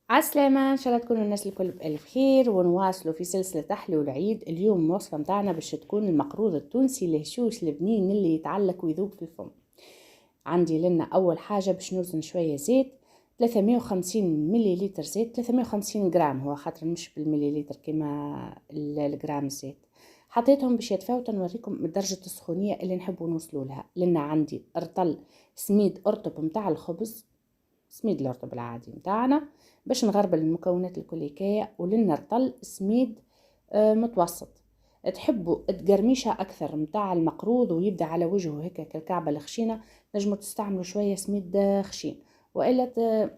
عالسلامة، ان شاء الله تكونوا الناس الكل بألف خير ونواصلوا في سلسلة تحلي العيد. اليوم الوصفة متاعنا باش تكون المقروض التونسي الهشوش البنين اللي يتعلق ويذوب في الفم. عندي لنا أول حاجة باش نوزن شوية زيت، 350 مليلتر زيت، 350 جرام، هو خاطر مش بالمليلتر كما الجرام الزيت. حطيتهم باش يتفاوتوا، نوريكم درجة السخونية اللي نحبوا نوصلوا لها. لنا عندي رطل سميد أرطب متاع الخبز، سميد الرطب العادي متاعنا باش نغربل المكونات الكليكية، ولنا رطل سميد متوسط. تحبوا تقرميشة اكثر متاع المقروض ويبدا على وجهه هيك كالكعبة الخشينة، نجموا تستعملوا شوية سميد خشين، والا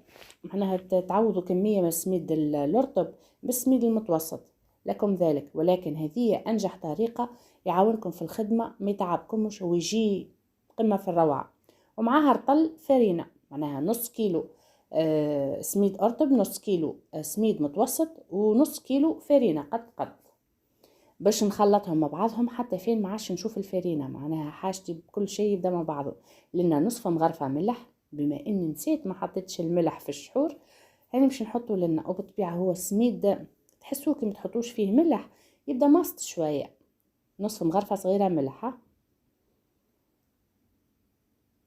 معناها تعوضوا كمية من السميد الرطب بالسميد المتوسط، لكم ذلك. ولكن هذه انجح طريقة يعاونكم في الخدمة، ما يتعبكمش ويجي قمة في الروعة. ومعاها رطل فرينة، معناها نص كيلو سميد أرطب، نص كيلو سميد متوسط، ونص كيلو فرينة قد باش نخلطهم مع بعضهم حتى فين ما عادش نشوف الفرينة، معناها حاجتي بكل شيء يبدا مع بعضه. لنا نصف مغرفة ملح، بما اني نسيت ما حطيتش الملح في الشحور، هاني باش نحطه لنا. وبالطبيعة هو السميد تحسوه كي متحطوش فيه ملح يبدا ماست شوية، نصف مغرفة صغيرة ملح.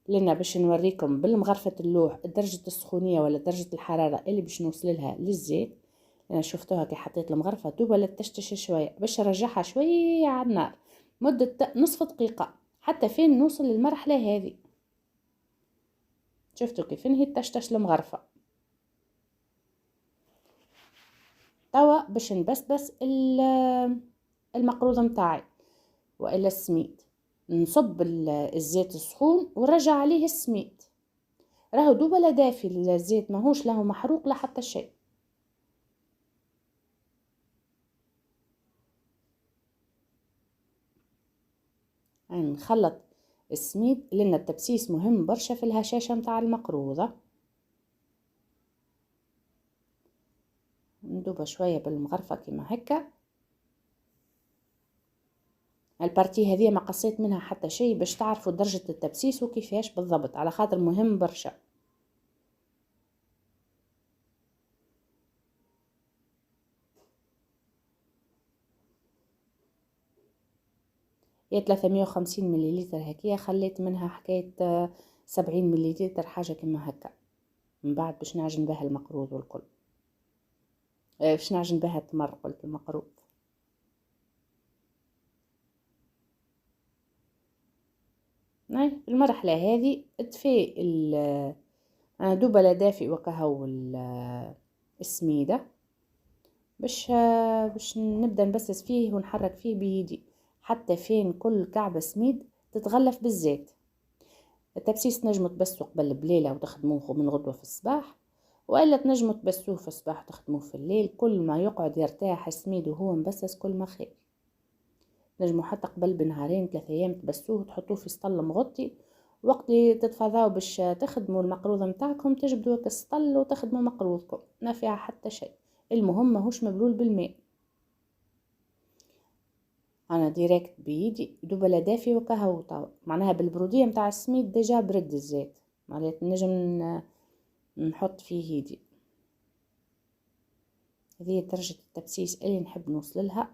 لنا باش نوريكم بالمغرفة اللوح درجة السخونية ولا درجة الحرارة اللي باش نوصل لها للزيت. انا شفتوها كي حطيت المغرفة دوبا تشتش شوية، باش نرجعها شوية على النار مدة نصف دقيقة حتى فين نوصل للمرحلة هذه. شفتوا كيف هي تشتش المغرفة. توا باش نبسبس المقروضة متاعي والا السميد، نصب الزيت السخون ونرجع عليه السميد، راهو دوبا دافي الزيت، ماهوش له محروق لا حتى شيء. يعني نخلط السميد، لأن التبسيس مهم برشا في الهشاشة متاع المقروضة. ندوبها شوية بالمغرفة كما هكا. البارتي هذه ما قصيت منها حتى شيء باش تعرفوا درجة التبسيس وكيفاش بالضبط، على خاطر مهم برشا. هي 350 مليلتر هكية، خليت منها حكاية 70 مليلتر حاجة كما هكا. من بعد باش نعجن بها المقروض والكل، باش نعجن بها التمر، قلت المقروض. المرحلة هذه تفي أنا دوبا دافئ وكهو السميدة، باش نبدا نبسس فيه ونحرك فيه بيدي حتى فين كل كعبة سميد تتغلف بالزيت. التبسيس نجموا تبسوا قبل بليلة وتخدموه من غدوة في الصباح، والا تنجموا تبسوه في الصباح وتخدموه في الليل. كل ما يقعد يرتاح السميد وهو مبسس كل ما خير. نجموا حتى قبل بنهارين 3 أيام تبسوه وتحطوه في سطل مغطي، وقت اللي تتفضاو باش تخدموا المقروضة متاعكم تجبدوا السطل وتخدموا مقروضكم، ما فيها حتى شيء. المهم ماهوش مبلول بالماء. انا ديريكت بيدي دوبا دافي وكهو طاو، معناها بالبرودية متاع السميد ديجا برد الزيت، معناتها نجم نحط فيه يدي. هذه درجة التبسيس اللي نحب نوصل لها.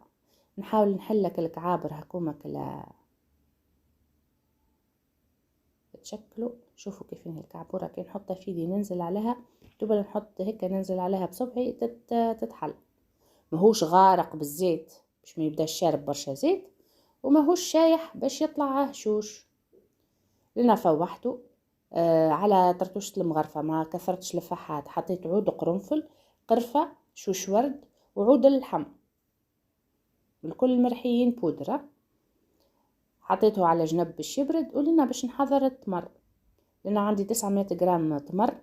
نحاول نحلك الكعابر هكوما كلا تشكلوا. شوفوا كيف هي الكعبورة كي نحطها في يدي ننزل عليها دوبا، نحط هيك ننزل عليها بصبعي تتحل. ماهوش غارق بالزيت باش ما يبداش شارب برشا زيت، وماهوش شايح باش يطلع هشوش. لنا فوحته على طرطوشة المغرفة، ما كثرتش لفحات. حطيت عود قرنفل، قرفة، شوش ورد، وعود اللحم، الكل مرحيين بودرة. حطيته على جنب باش يبرد. ولنا باش نحضر التمر. لنا عندي 900 جرام تمر،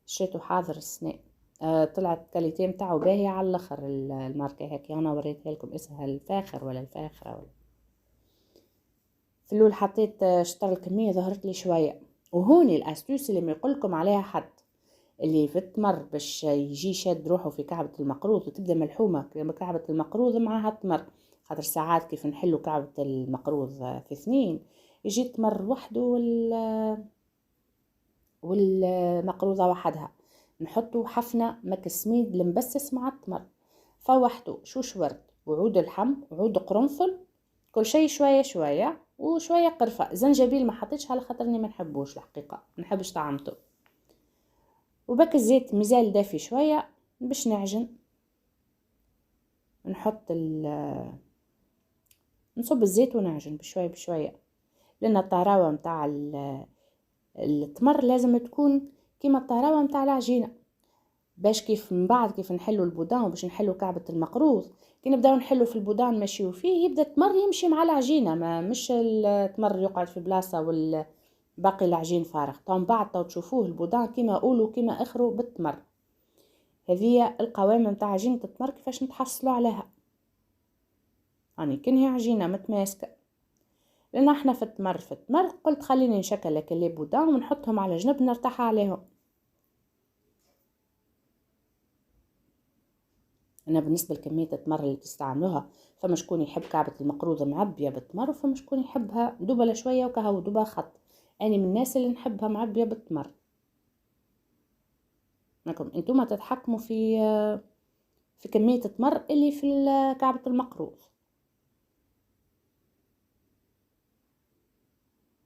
شريته حاضر السنة. طلعت كاليتي متاعو باهية على الاخر. الماركة هيك انا وريتها لكم، اسمها الفاخر ولا الفاخرة ولا. في الاول حطيت شطر الكمية ظهرت لي شوية. وهوني الاستوس اللي ما يقولكم عليها حد، اللي في التمر باش يجي شاد روحه في كعبة المقروض وتبدا ملحومة كعبة المقروض معها التمر. خاطر ساعات كيف نحلو كعبة المقروض في 2 يجي التمر وحده والمقروضة وحدها. نحطو حفنة مك السميد المبسس مع التمر، فوحتو شوش ورد وعود اللحم وعود قرنفل، كل شيء شوية شوية، وشوية قرفة. زنجبيل ما حطيتش على خاطرني ما نحبوش الحقيقة، ما نحبش طعمته. وبك الزيت مازال دافي شوية باش نعجن. نحط نصب الزيت ونعجن بشوية بشوية، لأن الطراوة متاع التمر لازم تكون كيما الطراوة متاع العجينة، باش كيف من بعد كيف نحلو البودان وباش نحلو كعبة المقروض، كي نبداو نحلو في البودان نمشيو فيه يبدا التمر يمشي مع العجينة، ما مش التمر يقعد في بلاصة والباقي العجين فارغ. من بعد تشوفوه البودان كيما اولو كيما اخرو بالتمر. هذه القوام متاع عجينة التمر كيفاش نتحصلوا عليها. يعني كن هي عجينة متماسكة، لان احنا في التمر قلت خليني نشكل لك اللي بودان ونحطهم على جنب نرتاح عليهم. انا بالنسبه لكميه التمر اللي تستعملوها، فما شكون يحب كعبه المقروضه معبيه بالتمر، وفما شكون يحبها دوبله شويه وكهو دوبا خط. انا من الناس اللي نحبها معبيه بالتمر. راكم انتوما تتحكموا في كميه التمر اللي في كعبه المقروض.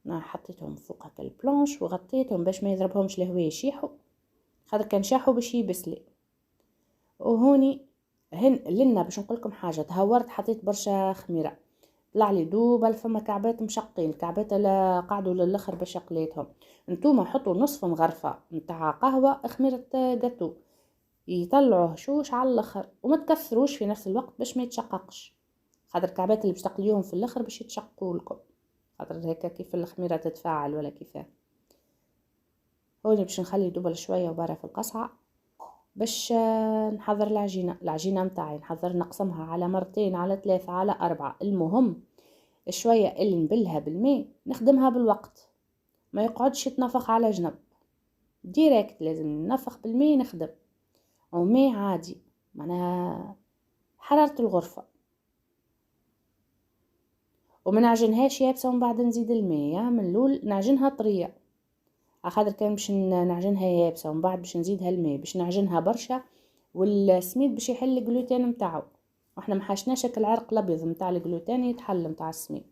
انا حطيتهم فوق هكا البلانش وغطيتهم باش ما يضربهمش الهواء يشيحوا، خاطر كان شاحوا باش يبسلي. وهوني لنا باش نقولكم حاجه، تهورت حطيت برشا خميره، طلع لي دوبا فما كعبات مشقين، الكعبات اللي قعدوا للاخر باش قليتهم. نتوما حطوا نصف مغرفه نتاع قهوه خميره جاتو، يطلعوا هشوش على الاخر، وما تكثروش في نفس الوقت باش ما يتشققش، خاطر الكعبات اللي باش تقليوهم في الاخر باش يتشققوا لكم، خاطر هكا كيف الخميره تتفاعل ولا كيفاه. هوني باش نخلي دوبا شويه وبارة في القصعه باش نحضر العجينه متاعي. نحضر نقسمها على مرتين على 3 على 4. المهم الشويه اللي نبلها بالماء نخدمها بالوقت، ما يقعدش يتنفخ على جنب ديريكت، لازم ننفخ بالماء نخدم، او ماء عادي معناها حرارة الغرفة. وما نعجنهاش يابسة ومن بعد نزيد الماء، من الاول نعجنها طرية، خاطر كان باش نعجنها يابسة ومن بعد باش نزيدها الماء باش نعجنها برشا، والسميد باش يحل الجلوتين متاعو، واحنا ما حاشناش العرق الابيض متاع الجلوتين يتحل متاع السميد.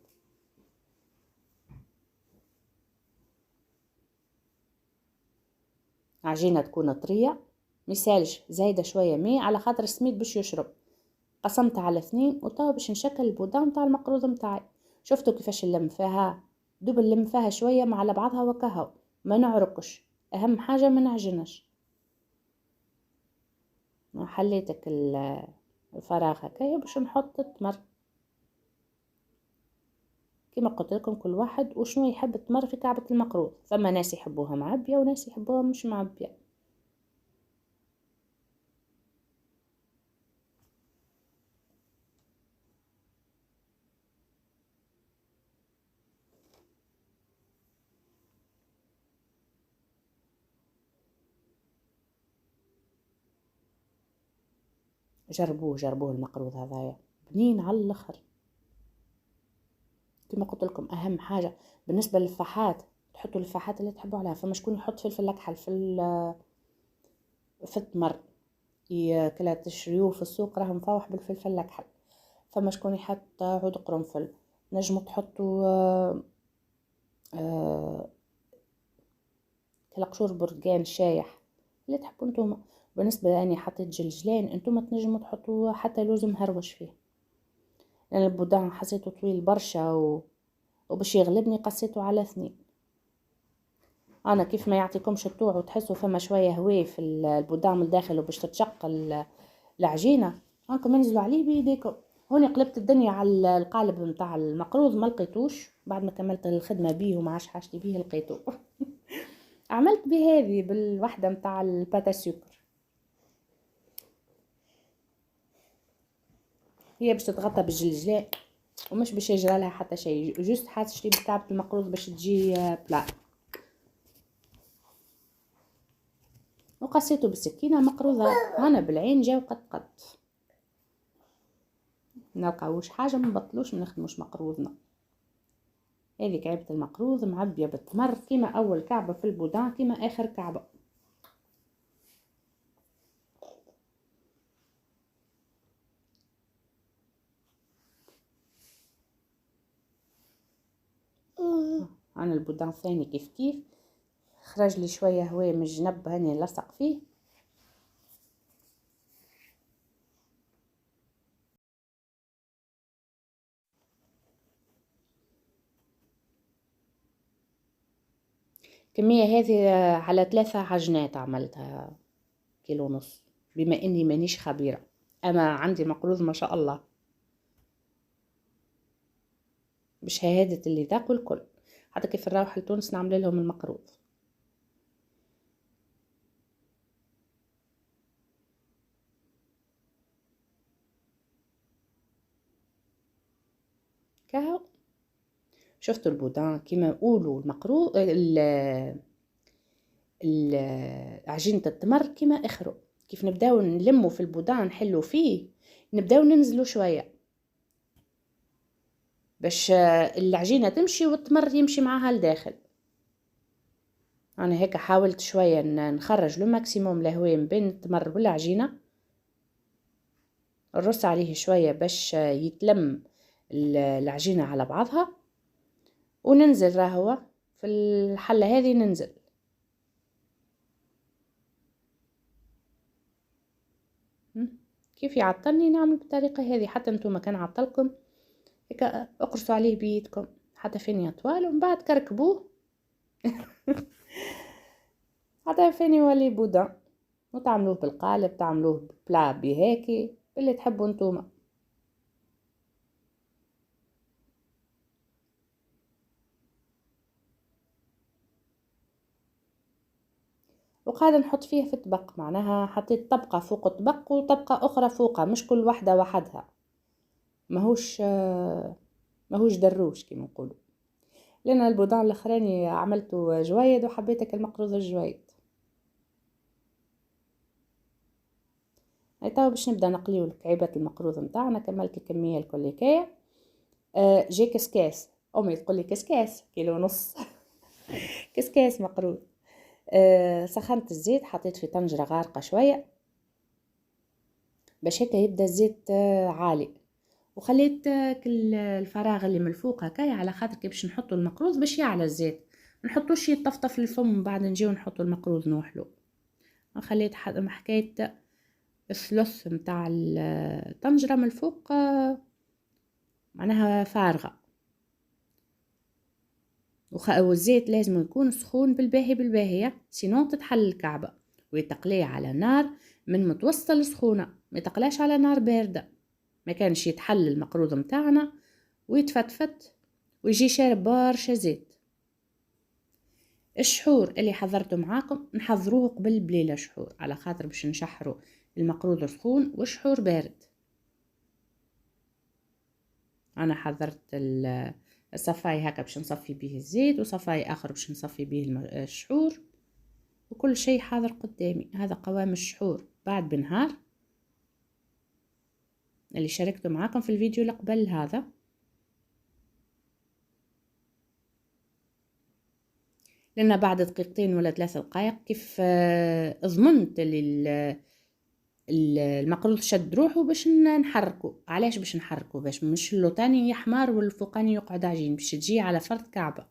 عجينة تكون طرية، ميسالش زايدة شوية ماء على خاطر السميد باش يشرب. قسمتها على 2 وتوا باش نشكل البودان متاع المقروض متاعي. شفتوا كيفاش نلم فيها، دوب نلم فيها شوية مع بعضها وكهو، ما نعرقش، اهم حاجة ما نعجنش. حليتك الفراغ هكايا باش نحط التمر كما قلت لكم، كل واحد وشنو يحب التمر في كعبة المقروض. فما ناس يحبوها معبية وناس يحبوها مش معبية. جربوه المقروض هذايا بنين على الاخر. كما قلت لكم اهم حاجه بالنسبه للفحات، تحطوا الفحات اللي تحبوا عليها. فما شكون يحط فلفل اكحل في التمر، كلا تشريوه في السوق راه مفوح بالفلفل الاكحل. فما شكون يحط عود قرنفل. نجموا تحطوا كلا قشور برتقان شايح اللي تحبوا نتوما. بالنسبه لاني حطيت جلجلان، انتوما تنجموا تحطوا حتى لوز مهروش فيه، لان البودان حسيته طويل برشا وباش يغلبني قصيته على 2. انا كيف ما يعطيكمش الطوع وتحسوا فما شويه هواء في البودان من الداخل وباش تتشق العجينه، هانكم انزلوا عليه بيديكم. هوني قلبت الدنيا على القالب نتاع المقروض ما لقيتوش، بعد ما كملت الخدمه بيه وما عادش حاجتي بيه لقيته. عملت بهذه بالوحده نتاع الباتا سكر، هي باش تتغطى بالجلجلة ومش باش يجرى لها حتى شيء، جوست حاجتي بكعبة المقروض باش تجي بلا. وقصيته بالسكينه مقروضه هنا بالعين جاو قد نلقاوش حاجه ما نبطلوش ما نخدموش مقروضنا. هذه كعبه المقروض معبيه بالتمر كيما اول كعبه في البودان كيما اخر كعبه. انا البودان الثاني كيف كيف خرج لي شويه هواء من الجنب هاني لصق فيه. الكميه هذه على 3 عجنات عملتها، كيلو ونص، بما اني مانيش خبيره، اما عندي مقروض ما شاء الله بشهاده اللي ذاقوا الكل، حتى كيف نروح لتونس نعمل لهم المقروض. كهو شفتوا البودان كيما نقولوا المقروض عجينة التمر كيما اخرو، كيف نبداو نلموا في البودان نحلوا فيه، نبداو ننزلوا شويه باش العجينه تمشي والتمر يمشي معاها لداخل. انا هيك حاولت شويه نخرج لو ماكسيموم الهواء بين التمر والعجينه، نرص عليه شويه باش يتلم العجينه على بعضها، وننزل راهو في الحله هذه ننزل. كيف يعطلني نعمل بالطريقه هذه، حتى نتوما كان عطلكم هيك اقرصوا عليه بيدكم حتى فين طوال، ومن بعد كركبوه حتى فين يولي بودان، وتعملوه بالقالب، تعملوه بلا بهيك اللي تحبوا نتوما. وقاعدة نحط فيه في الطبق، معناها حطيت طبقة فوق الطبق وطبقة أخرى فوقها، مش كل واحدة وحدها، ماهوش دروش كيما نقولوا، لأن البودان الأخراني عملته جويد وحبيتك المقروض الجويد. هاي توا باش نبدا نقليو الكعيبات المقروض متاعنا، كملت الكمية الكليكية. جي كسكاس، أمي تقولي كسكاس كيلو ونص كسكاس مقروض. سخنت الزيت، حطيت في طنجرة غارقة شوية باش هيك يبدا الزيت عالي، وخليت كل الفراغ اللي من الفوق هكايا على خاطر كي باش نحطوا المقروض باش يعلى الزيت، منحطوش يطفطف الفم بعد نجيو نحطوا المقروض نوحلو. خليت حكاية الثلث متاع الطنجرة من الفوق معناها فارغة، والزيت لازم يكون سخون بالباهي بالباهية، سينون تتحل الكعبة، ويتقليه على نار من متوسطة لسخونة، ما يتقلاش على نار باردة، ما كانش يتحل المقروض متاعنا ويتفتفت ويجي شارب برشا زيت. الشحور اللي حضرته معاكم نحضروه قبل بليلة شحور، على خاطر باش نشحروا المقروض سخون والشحور بارد. انا حضرت الصفاي هكا باش نصفي به الزيت، وصفاي اخر باش نصفي به الشحور، وكل شيء حاضر قدامي. هذا قوام الشحور بعد بنهار اللي شاركته معاكم في الفيديو اللي قبل هذا. لأن بعد دقيقتين ولا 3 دقائق كيف ضمنت اللي المقروض شد روحه باش نحركه. علاش باش نحركه؟ باش مش اللوطاني يحمر والفوقاني يقعد عجين، باش تجي على فرد كعبة.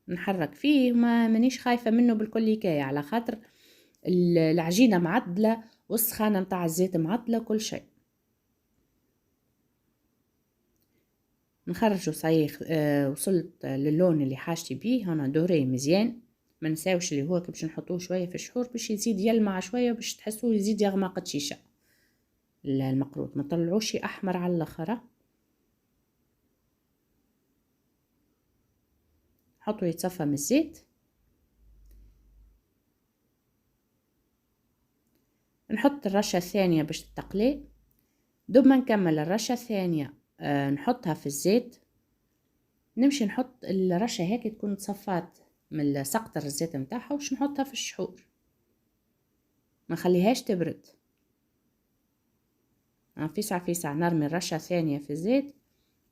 نحرك فيه مانيش خايفة منه بالكليكاية، على خاطر العجينة معدلة والسخانة متاع الزيت معدلة كل شيء. نخرجه صحيح. وصلت للون اللي حاجتي بيه، هنا دوري مزيان، ما نساوش اللي هو باش نحطوه شويه في الشحور باش يزيد يلمع شويه باش تحسوه يزيد يغمق شيشه المقروض، ما طلعوش احمر على الاخر. حطوا يتصفى من الزيت، نحط الرشه الثانيه باش تتقلي، دوب ما نكمل الرشه الثانيه نحطها في الزيت، نمشي نحط الرشه هيك تكون تصفات من سقطر الزيت متاعها، وش نحطها في الشحور، ما خليهاش تبرد. في ساعة نرمي الرشة ثانية في الزيت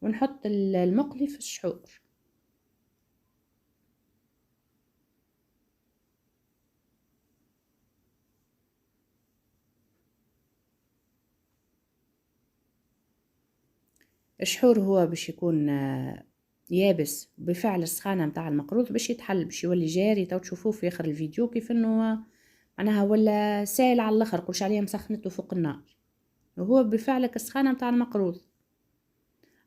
ونحط المقلي في الشحور. الشحور هو باش يكون يابس بفعل السخانة متاع المقروض باش يتحل، باش يولي جاري. تو تشوفوه في اخر الفيديو كيف انه معناها ولا سائل على الاخر، قولش عليه مسخنته فوق النار، وهو بفعل السخانة متاع المقروض.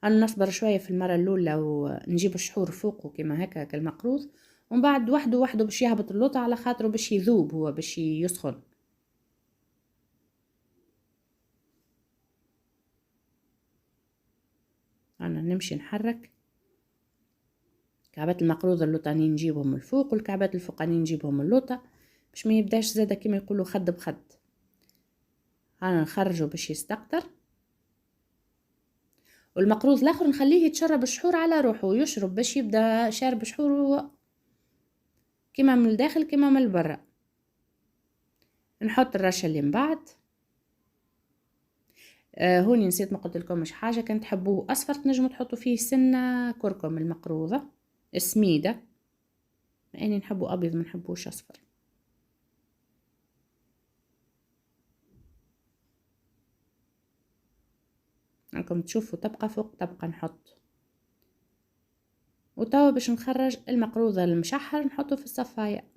انا نصبر شوية في المرة الاولى ونجيب الشحور فوقه كما هكا كالمقروض، ومن بعد وحده وحده باش يهبط اللوطة على خاطره باش يذوب، هو باش يسخن. انا نمشي نحرك كعبات المقروض اللوطانيين نجيبهم الفوق، والكعبات الفوقانيين نجيبهم اللوطة، باش ما يبداش زادا كما يقولوا خد بخد. انا نخرجه باش يستقطر، والمقروض الاخر نخليه يتشرب الشحور على روحه ويشرب باش يبدا شارب شحور كما من الداخل كما من البرا. نحط الرشه اللي من بعد. هوني نسيت ما قلت لكم مش حاجه، كان تحبوه اصفر تنجموا تحطوا فيه سنه كركم المقروضه سميده، يعني نحبوا ابيض ما نحبوش اصفر. راكم تشوفوا طبقه فوق طبقه نحط. وتوا باش نخرج المقروضه المشحر نحطه في الصفايه.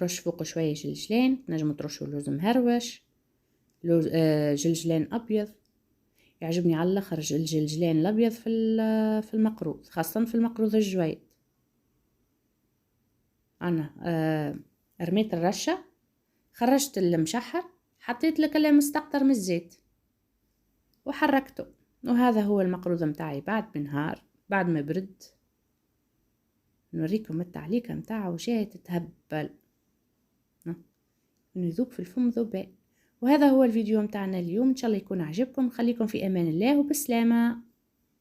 رش فوق شويه جلجلان، تنجموا ترشوا لوز مهروش، لوز جلجلان ابيض. يعجبني على الاخر الجلجلان الابيض في المقروض، خاصه في المقروض الجويد. انا رميت الرشه، خرجت المشحر، حطيت لك المستقطر من الزيت وحركته. وهذا هو المقروض متاعي بعد بنهار بعد ما برد. نوريكم التعليقه متاعه جايه تتهبل، انه يذوب في الفم ذوبان. وهذا هو الفيديو متاعنا اليوم، ان شاء الله يكون عجبكم. خليكم في امان الله وبسلامه.